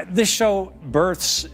This show births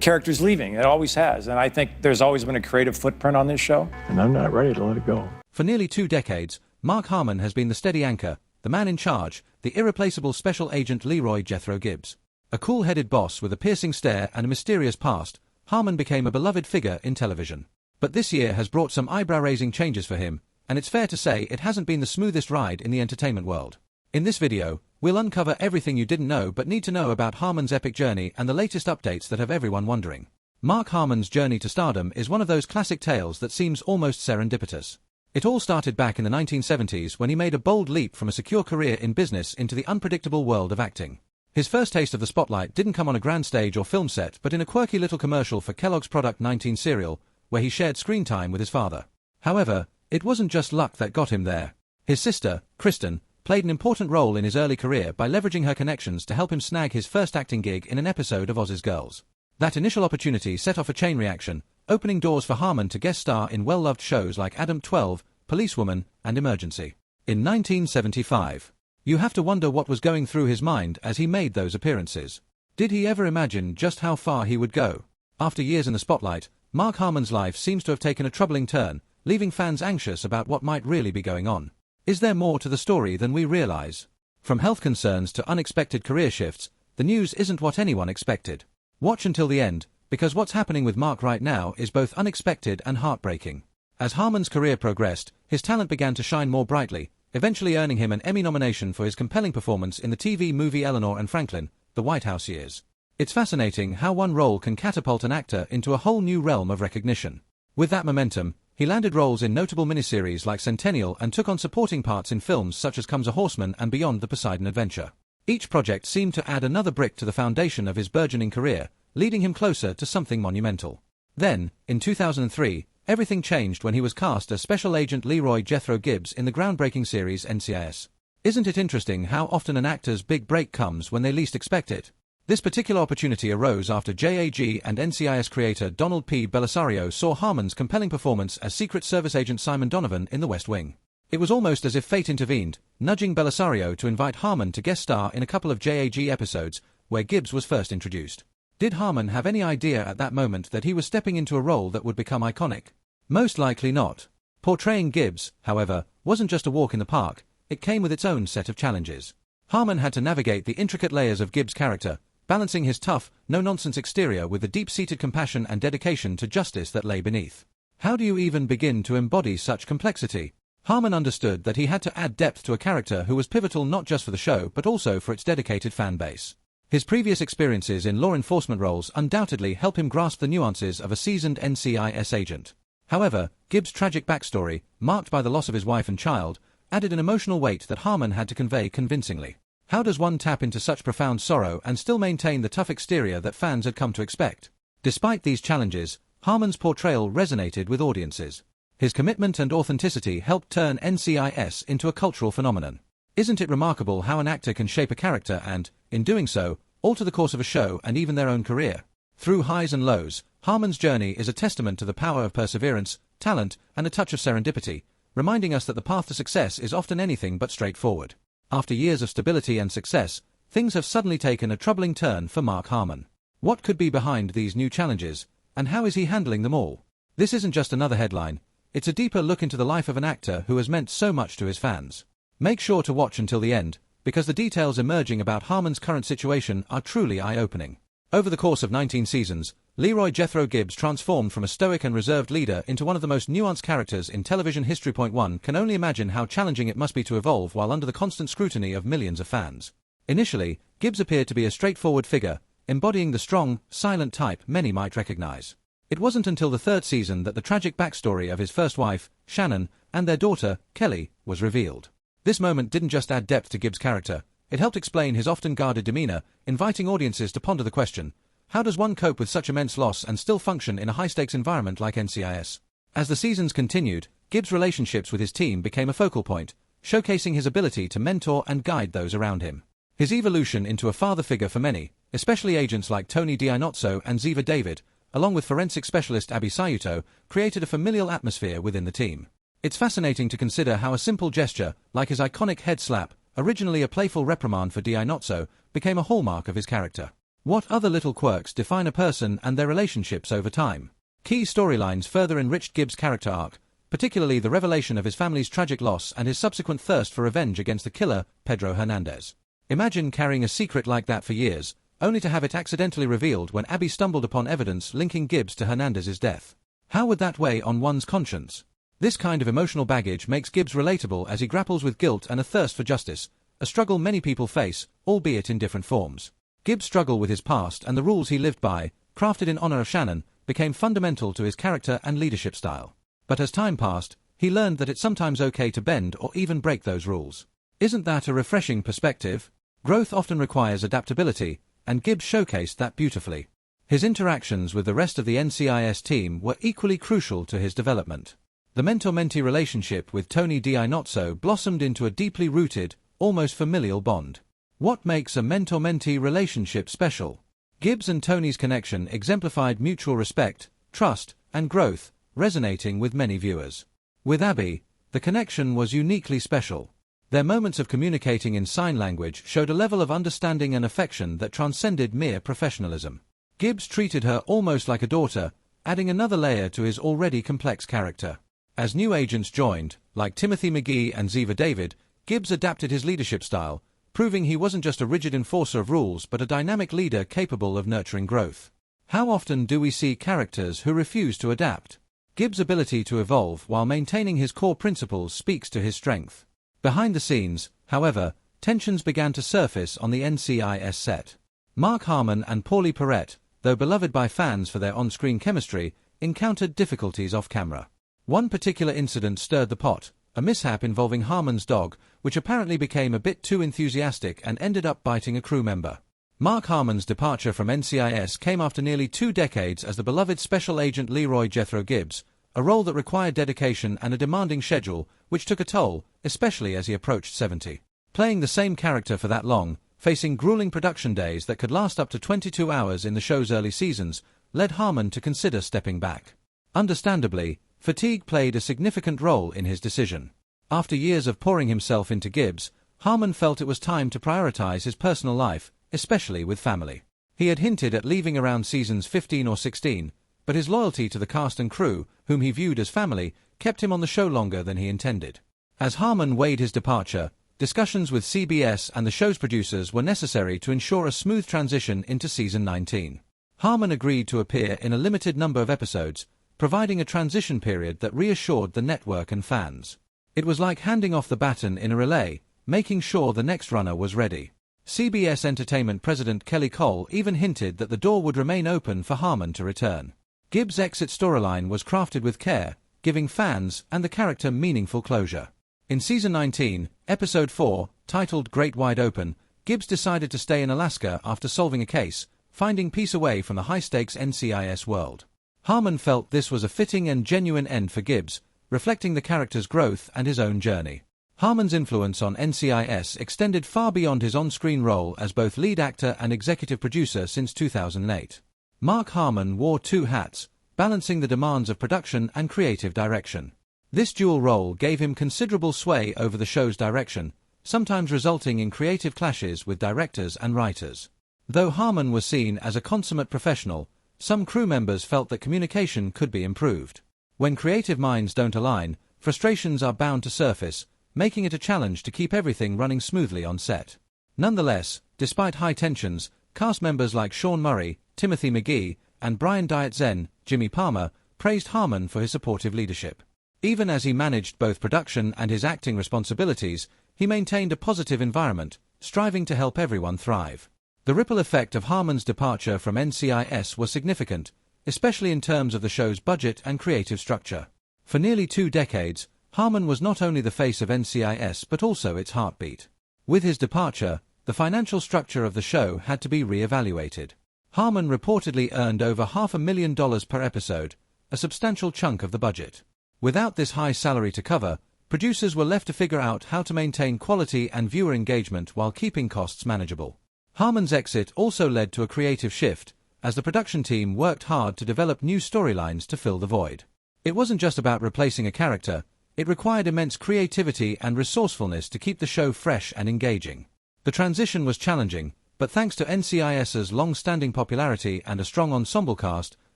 characters leaving. It always has. And I think there's always been a creative footprint on this show. And I'm not ready to let it go. For nearly 2 decades, Mark Harmon has been the steady anchor, the man in charge, the irreplaceable special agent Leroy Jethro Gibbs. A cool-headed boss with a piercing stare and a mysterious past, Harmon became a beloved figure in television. But this year has brought some eyebrow-raising changes for him, and it's fair to say it hasn't been the smoothest ride in the entertainment world. In this video, we'll uncover everything you didn't know but need to know about Harmon's epic journey and the latest updates that have everyone wondering. Mark Harmon's journey to stardom is one of those classic tales that seems almost serendipitous. It all started back in the 1970s when he made a bold leap from a secure career in business into the unpredictable world of acting. His first taste of the spotlight didn't come on a grand stage or film set but in a quirky little commercial for Kellogg's Product 19 cereal, where he shared screen time with his father. However, it wasn't just luck that got him there. His sister, Kristen, played an important role in his early career by leveraging her connections to help him snag his first acting gig in an episode of Oz's Girls. That initial opportunity set off a chain reaction, opening doors for Harmon to guest star in well-loved shows like Adam 12, Policewoman, and Emergency. In 1975, you have to wonder what was going through his mind as he made those appearances. Did he ever imagine just how far he would go? After years in the spotlight, Mark Harmon's life seems to have taken a troubling turn, leaving fans anxious about what might really be going on. Is there more to the story than we realize? From health concerns to unexpected career shifts, the news isn't what anyone expected. Watch until the end, because what's happening with Mark right now is both unexpected and heartbreaking. As Harmon's career progressed, his talent began to shine more brightly, eventually earning him an Emmy nomination for his compelling performance in the TV movie Eleanor and Franklin, The White House Years. It's fascinating how one role can catapult an actor into a whole new realm of recognition. With that momentum, he landed roles in notable miniseries like Centennial and took on supporting parts in films such as Comes a Horseman and Beyond the Poseidon Adventure. Each project seemed to add another brick to the foundation of his burgeoning career, leading him closer to something monumental. Then, in 2003, everything changed when he was cast as Special Agent Leroy Jethro Gibbs in the groundbreaking series NCIS. Isn't it interesting how often an actor's big break comes when they least expect it? This particular opportunity arose after JAG and NCIS creator Donald P. Bellisario saw Harmon's compelling performance as Secret Service agent Simon Donovan in The West Wing. It was almost as if fate intervened, nudging Bellisario to invite Harmon to guest star in a couple of JAG episodes, where Gibbs was first introduced. Did Harmon have any idea at that moment that he was stepping into a role that would become iconic? Most likely not. Portraying Gibbs, however, wasn't just a walk in the park, it came with its own set of challenges. Harmon had to navigate the intricate layers of Gibbs' character, balancing his tough, no-nonsense exterior with the deep-seated compassion and dedication to justice that lay beneath. How do you even begin to embody such complexity? Harmon understood that he had to add depth to a character who was pivotal not just for the show but also for its dedicated fan base. His previous experiences in law enforcement roles undoubtedly help him grasp the nuances of a seasoned NCIS agent. However, Gibbs' tragic backstory, marked by the loss of his wife and child, added an emotional weight that Harmon had to convey convincingly. How does one tap into such profound sorrow and still maintain the tough exterior that fans had come to expect? Despite these challenges, Harmon's portrayal resonated with audiences. His commitment and authenticity helped turn NCIS into a cultural phenomenon. Isn't it remarkable how an actor can shape a character and, in doing so, alter the course of a show and even their own career? Through highs and lows, Harmon's journey is a testament to the power of perseverance, talent, and a touch of serendipity, reminding us that the path to success is often anything but straightforward. After years of stability and success, things have suddenly taken a troubling turn for Mark Harmon. What could be behind these new challenges, and how is he handling them all? This isn't just another headline, it's a deeper look into the life of an actor who has meant so much to his fans. Make sure to watch until the end, because the details emerging about Harmon's current situation are truly eye-opening. Over the course of 19 seasons, Leroy Jethro Gibbs transformed from a stoic and reserved leader into one of the most nuanced characters in television history. One can only imagine how challenging it must be to evolve while under the constant scrutiny of millions of fans. Initially, Gibbs appeared to be a straightforward figure, embodying the strong, silent type many might recognize. It wasn't until the 3rd season that the tragic backstory of his first wife, Shannon, and their daughter, Kelly, was revealed. This moment didn't just add depth to Gibbs' character, it helped explain his often guarded demeanor, inviting audiences to ponder the question, how does one cope with such immense loss and still function in a high-stakes environment like NCIS? As the seasons continued, Gibbs' relationships with his team became a focal point, showcasing his ability to mentor and guide those around him. His evolution into a father figure for many, especially agents like Tony Dianozzo and Ziva David, along with forensic specialist Abby Sayuto, created a familial atmosphere within the team. It's fascinating to consider how a simple gesture, like his iconic head slap, originally a playful reprimand for Dianozzo, became a hallmark of his character. What other little quirks define a person and their relationships over time? Key storylines further enriched Gibbs' character arc, particularly the revelation of his family's tragic loss and his subsequent thirst for revenge against the killer, Pedro Hernandez. Imagine carrying a secret like that for years, only to have it accidentally revealed when Abby stumbled upon evidence linking Gibbs to Hernandez's death. How would that weigh on one's conscience? This kind of emotional baggage makes Gibbs relatable as he grapples with guilt and a thirst for justice, a struggle many people face, albeit in different forms. Gibbs' struggle with his past and the rules he lived by, crafted in honor of Shannon, became fundamental to his character and leadership style. But as time passed, he learned that it's sometimes okay to bend or even break those rules. Isn't that a refreshing perspective? Growth often requires adaptability, and Gibbs showcased that beautifully. His interactions with the rest of the NCIS team were equally crucial to his development. The mentor-mentee relationship with Tony DiNozzo blossomed into a deeply rooted, almost familial bond. What makes a mentor-mentee relationship special? Gibbs and Tony's connection exemplified mutual respect, trust, and growth, resonating with many viewers. With Abby, the connection was uniquely special. Their moments of communicating in sign language showed a level of understanding and affection that transcended mere professionalism. Gibbs treated her almost like a daughter, adding another layer to his already complex character. As new agents joined, like Timothy McGee and Ziva David, Gibbs adapted his leadership style, proving he wasn't just a rigid enforcer of rules but a dynamic leader capable of nurturing growth. How often do we see characters who refuse to adapt? Gibbs' ability to evolve while maintaining his core principles speaks to his strength. Behind the scenes, however, tensions began to surface on the NCIS set. Mark Harmon and Paulie Perrette, though beloved by fans for their on-screen chemistry, encountered difficulties off-camera. One particular incident stirred the pot, a mishap involving Harmon's dog, which apparently became a bit too enthusiastic and ended up biting a crew member. Mark Harmon's departure from NCIS came after nearly 2 decades as the beloved Special Agent Leroy Jethro Gibbs, a role that required dedication and a demanding schedule, which took a toll, especially as he approached 70. Playing the same character for that long, facing grueling production days that could last up to 22 hours in the show's early seasons, led Harmon to consider stepping back. Understandably, fatigue played a significant role in his decision. After years of pouring himself into Gibbs, Harmon felt it was time to prioritize his personal life, especially with family. He had hinted at leaving around seasons 15 or 16, but his loyalty to the cast and crew, whom he viewed as family, kept him on the show longer than he intended. As Harmon weighed his departure, discussions with CBS and the show's producers were necessary to ensure a smooth transition into season 19. Harmon agreed to appear in a limited number of episodes, providing a transition period that reassured the network and fans. It was like handing off the baton in a relay, making sure the next runner was ready. CBS Entertainment President Kelly Cole even hinted that the door would remain open for Harmon to return. Gibbs' exit storyline was crafted with care, giving fans and the character meaningful closure. In season 19, episode 4, titled Great Wide Open, Gibbs decided to stay in Alaska after solving a case, finding peace away from the high-stakes NCIS world. Harmon felt this was a fitting and genuine end for Gibbs, reflecting the character's growth and his own journey. Harmon's influence on NCIS extended far beyond his on-screen role as both lead actor and executive producer since 2008. Mark Harmon wore 2 hats, balancing the demands of production and creative direction. This dual role gave him considerable sway over the show's direction, sometimes resulting in creative clashes with directors and writers. Though Harmon was seen as a consummate professional, some crew members felt that communication could be improved. When creative minds don't align, frustrations are bound to surface, making it a challenge to keep everything running smoothly on set. Nonetheless, despite high tensions, cast members like Sean Murray, Timothy McGee, and Brian Dietz-Zen, Jimmy Palmer, praised Harmon for his supportive leadership. Even as he managed both production and his acting responsibilities, he maintained a positive environment, striving to help everyone thrive. The ripple effect of Harmon's departure from NCIS was significant, especially in terms of the show's budget and creative structure. For nearly 2 decades, Harmon was not only the face of NCIS but also its heartbeat. With his departure, the financial structure of the show had to be re-evaluated. Harmon reportedly earned over $500,000 per episode, a substantial chunk of the budget. Without this high salary to cover, producers were left to figure out how to maintain quality and viewer engagement while keeping costs manageable. Harmon's exit also led to a creative shift, as the production team worked hard to develop new storylines to fill the void. It wasn't just about replacing a character, it required immense creativity and resourcefulness to keep the show fresh and engaging. The transition was challenging, But thanks to NCIS's long-standing popularity and a strong ensemble cast,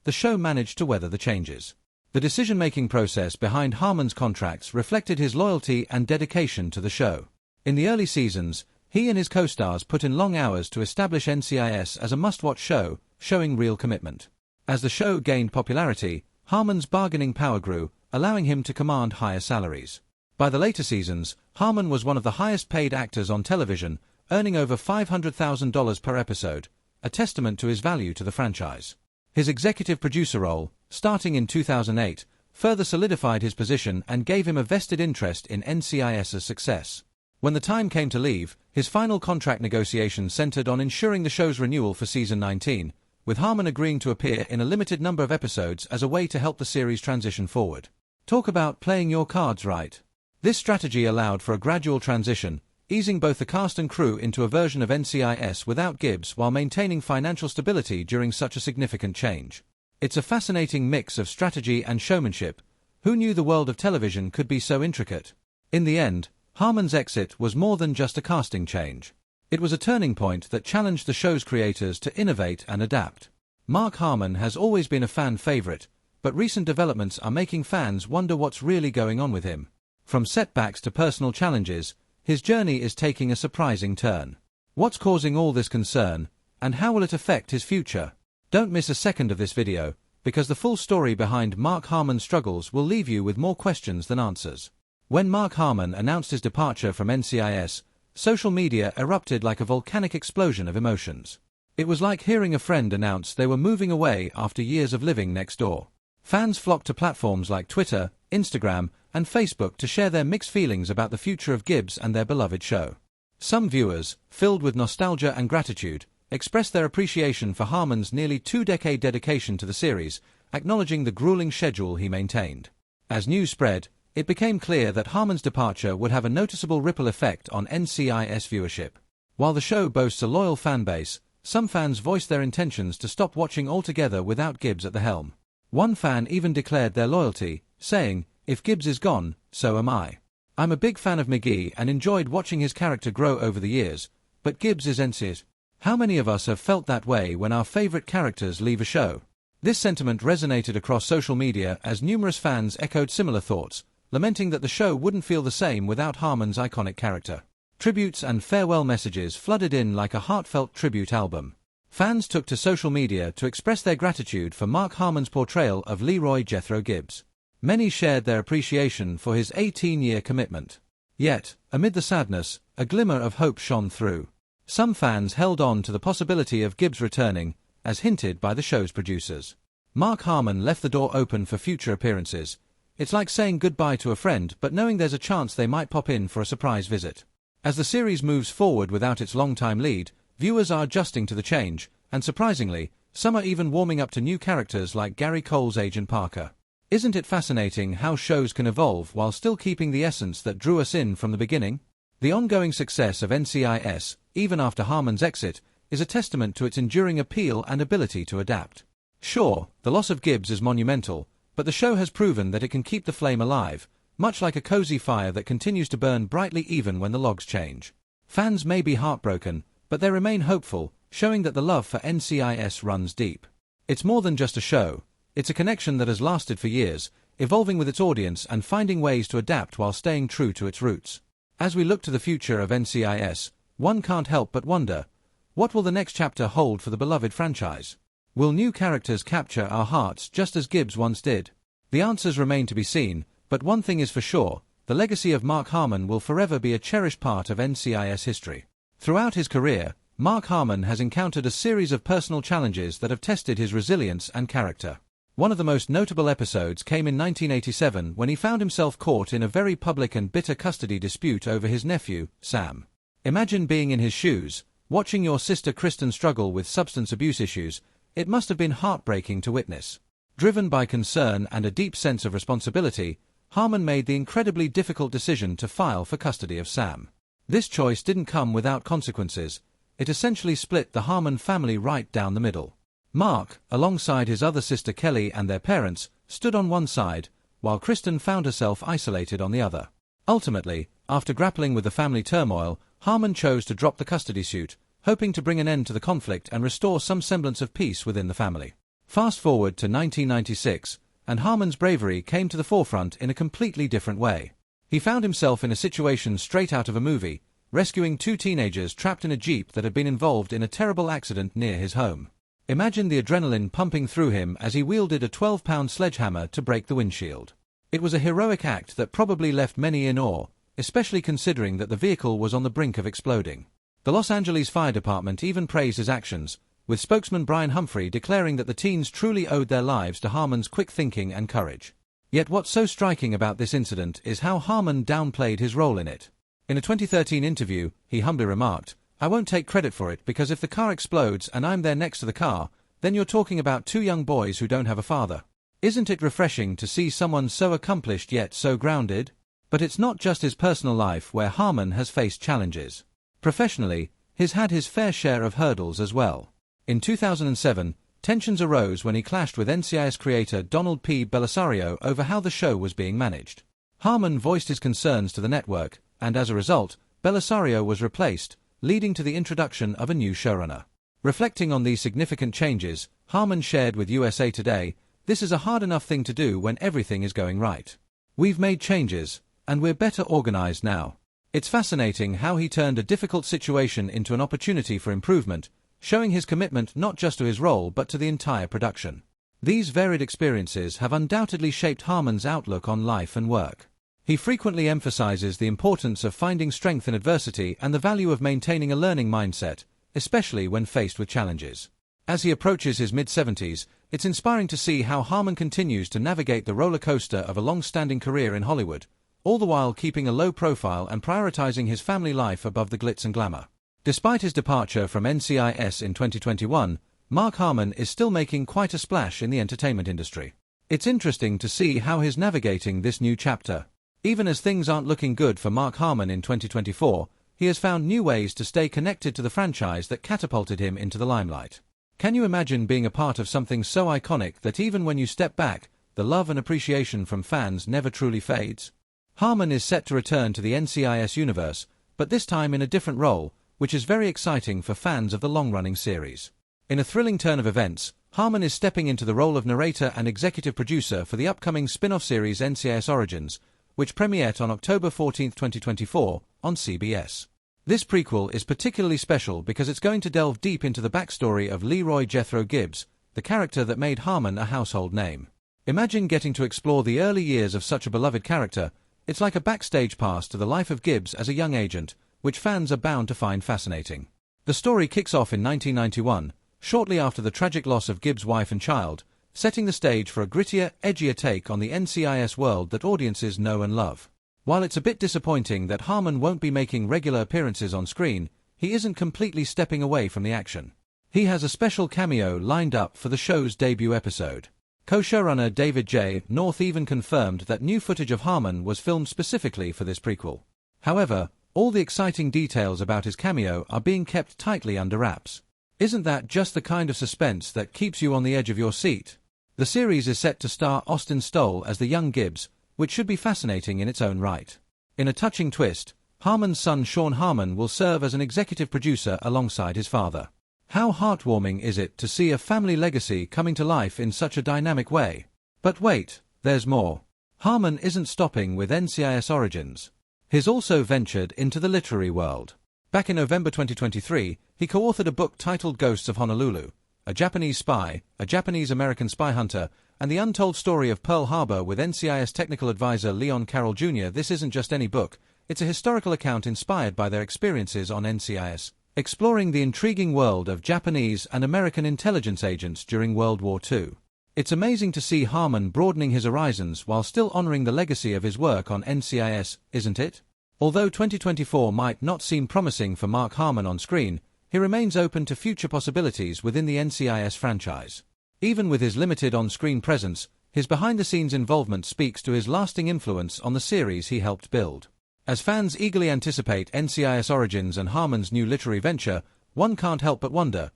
the show managed to weather the changes. The decision-making process behind Harmon's contracts reflected his loyalty and dedication to the show. In the early seasons, he and his co-stars put in long hours to establish NCIS as a must-watch show, showing real commitment. As the show gained popularity, Harmon's bargaining power grew, allowing him to command higher salaries. By the later seasons, Harmon was one of the highest-paid actors on television, earning over $500,000 per episode, a testament to his value to the franchise. His executive producer role, starting in 2008, further solidified his position and gave him a vested interest in NCIS's success. When the time came to leave, his final contract negotiations centered on ensuring the show's renewal for season 19, with Harmon agreeing to appear in a limited number of episodes as a way to help the series transition forward. Talk about playing your cards right. This strategy allowed for a gradual transition, easing both the cast and crew into a version of NCIS without Gibbs while maintaining financial stability during such a significant change. It's a fascinating mix of strategy and showmanship. Who knew the world of television could be so intricate? In the end, Harmon's exit was more than just a casting change. It was a turning point that challenged the show's creators to innovate and adapt. Mark Harmon has always been a fan favorite, but recent developments are making fans wonder what's really going on with him. From setbacks to personal challenges, his journey is taking a surprising turn. What's causing all this concern, and how will it affect his future? Don't miss a second of this video, because the full story behind Mark Harmon's struggles will leave you with more questions than answers. When Mark Harmon announced his departure from NCIS, social media erupted like a volcanic explosion of emotions. It was like hearing a friend announce they were moving away after years of living next door. Fans flocked to platforms like Twitter, Instagram, and Facebook to share their mixed feelings about the future of Gibbs and their beloved show. Some viewers, filled with nostalgia and gratitude, expressed their appreciation for Harmon's nearly two-decade dedication to the series, acknowledging the grueling schedule he maintained. As news spread, it became clear that Harmon's departure would have a noticeable ripple effect on NCIS viewership. While the show boasts a loyal fan base, some fans voiced their intentions to stop watching altogether without Gibbs at the helm. One fan even declared their loyalty, saying, "If Gibbs is gone, so am I. I'm a big fan of McGee and enjoyed watching his character grow over the years, but Gibbs is NCIS." How many of us have felt that way when our favorite characters leave a show? This sentiment resonated across social media as numerous fans echoed similar thoughts, lamenting that the show wouldn't feel the same without Harmon's iconic character. Tributes and farewell messages flooded in like a heartfelt tribute album. Fans took to social media to express their gratitude for Mark Harmon's portrayal of Leroy Jethro Gibbs. Many shared their appreciation for his 18-year commitment. Yet, amid the sadness, a glimmer of hope shone through. Some fans held on to the possibility of Gibbs returning, as hinted by the show's producers. Mark Harmon left the door open for future appearances. It's like saying goodbye to a friend but knowing there's a chance they might pop in for a surprise visit. As the series moves forward without its longtime lead, viewers are adjusting to the change, and surprisingly, some are even warming up to new characters like Gary Cole's Agent Parker. Isn't it fascinating how shows can evolve while still keeping the essence that drew us in from the beginning? The ongoing success of NCIS, even after Harmon's exit, is a testament to its enduring appeal and ability to adapt. Sure, the loss of Gibbs is monumental, but the show has proven that it can keep the flame alive, much like a cozy fire that continues to burn brightly even when the logs change. Fans may be heartbroken, but they remain hopeful, showing that the love for NCIS runs deep. It's more than just a show. It's a connection that has lasted for years, evolving with its audience and finding ways to adapt while staying true to its roots. As we look to the future of NCIS, one can't help but wonder, what will the next chapter hold for the beloved franchise? Will new characters capture our hearts just as Gibbs once did? The answers remain to be seen, but one thing is for sure, the legacy of Mark Harmon will forever be a cherished part of NCIS history. Throughout his career, Mark Harmon has encountered a series of personal challenges that have tested his resilience and character. One of the most notable episodes came in 1987 when he found himself caught in a very public and bitter custody dispute over his nephew, Sam. Imagine being in his shoes, watching your sister Kristen struggle with substance abuse issues. It must have been heartbreaking to witness. Driven by concern and a deep sense of responsibility, Harmon made the incredibly difficult decision to file for custody of Sam. This choice didn't come without consequences. It essentially split the Harmon family right down the middle. Mark, alongside his other sister Kelly and their parents, stood on one side, while Kristen found herself isolated on the other. Ultimately, after grappling with the family turmoil, Harmon chose to drop the custody suit, hoping to bring an end to the conflict and restore some semblance of peace within the family. Fast forward to 1996, and Harmon's bravery came to the forefront in a completely different way. He found himself in a situation straight out of a movie, rescuing two teenagers trapped in a jeep that had been involved in a terrible accident near his home. Imagine the adrenaline pumping through him as he wielded a 12-pound sledgehammer to break the windshield. It was a heroic act that probably left many in awe, especially considering that the vehicle was on the brink of exploding. The Los Angeles Fire Department even praised his actions, with spokesman Brian Humphrey declaring that the teens truly owed their lives to Harmon's quick thinking and courage. Yet what's so striking about this incident is how Harmon downplayed his role in it. In a 2013 interview, he humbly remarked, "I won't take credit for it because if the car explodes and I'm there next to the car, then you're talking about two young boys who don't have a father. Isn't it refreshing to see someone so accomplished yet so grounded?" But it's not just his personal life where Harmon has faced challenges. Professionally, he's had his fair share of hurdles as well. In 2007, tensions arose when he clashed with NCIS creator Donald P. Bellisario over how the show was being managed. Harmon voiced his concerns to the network, and as a result, Bellisario was replaced, leading to the introduction of a new showrunner. Reflecting on these significant changes, Harmon shared with USA Today, "This is a hard enough thing to do when everything is going right. We've made changes, and we're better organized now." It's fascinating how he turned a difficult situation into an opportunity for improvement, showing his commitment not just to his role but to the entire production. These varied experiences have undoubtedly shaped Harmon's outlook on life and work. He frequently emphasizes the importance of finding strength in adversity and the value of maintaining a learning mindset, especially when faced with challenges. As he approaches his mid-70s, it's inspiring to see how Harmon continues to navigate the roller coaster of a long-standing career in Hollywood, all the while keeping a low profile and prioritizing his family life above the glitz and glamour. Despite his departure from NCIS in 2021, Mark Harmon is still making quite a splash in the entertainment industry. It's interesting to see how he's navigating this new chapter. Even as things aren't looking good for Mark Harmon in 2024, he has found new ways to stay connected to the franchise that catapulted him into the limelight. Can you imagine being a part of something so iconic that even when you step back, the love and appreciation from fans never truly fades? Harmon is set to return to the NCIS universe, but this time in a different role, which is very exciting for fans of the long-running series. In a thrilling turn of events, Harmon is stepping into the role of narrator and executive producer for the upcoming spin-off series NCIS Origins, which premiered on October 14, 2024, on CBS. This prequel is particularly special because it's going to delve deep into the backstory of Leroy Jethro Gibbs, the character that made Harmon a household name. Imagine getting to explore the early years of such a beloved character. It's like a backstage pass to the life of Gibbs as a young agent, which fans are bound to find fascinating. The story kicks off in 1991, shortly after the tragic loss of Gibbs' wife and child, setting the stage for a grittier, edgier take on the NCIS world that audiences know and love. While it's a bit disappointing that Harmon won't be making regular appearances on screen, he isn't completely stepping away from the action. He has a special cameo lined up for the show's debut episode. Co-showrunner David J. North even confirmed that new footage of Harmon was filmed specifically for this prequel. However, all the exciting details about his cameo are being kept tightly under wraps. Isn't that just the kind of suspense that keeps you on the edge of your seat? The series is set to star Austin Stoll as the young Gibbs, which should be fascinating in its own right. In a touching twist, Harmon's son Sean Harmon will serve as an executive producer alongside his father. How heartwarming is it to see a family legacy coming to life in such a dynamic way? But wait, there's more. Harmon isn't stopping with NCIS Origins. He's also ventured into the literary world. Back in November 2023, he co-authored a book titled Ghosts of Honolulu, a Japanese spy, a Japanese-American spy hunter, and the untold story of Pearl Harbor with NCIS technical advisor Leon Carroll Jr. This isn't just any book, it's a historical account inspired by their experiences on NCIS, exploring the intriguing world of Japanese and American intelligence agents during World War II. It's amazing to see Harmon broadening his horizons while still honoring the legacy of his work on NCIS, isn't it? Although 2024 might not seem promising for Mark Harmon on screen, he remains open to future possibilities within the NCIS franchise. Even with his limited on-screen presence, his behind-the-scenes involvement speaks to his lasting influence on the series he helped build. As fans eagerly anticipate NCIS Origins and Harmon's new literary venture, one can't help but wonder,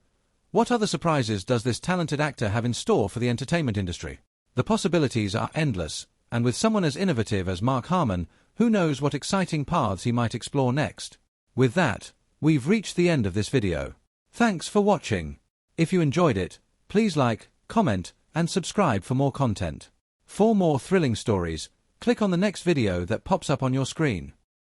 what other surprises does this talented actor have in store for the entertainment industry? The possibilities are endless, and with someone as innovative as Mark Harmon, who knows what exciting paths he might explore next? With that, we've reached the end of this video. Thanks for watching. If you enjoyed it, please like, comment, and subscribe for more content. For more thrilling stories, click on the next video that pops up on your screen.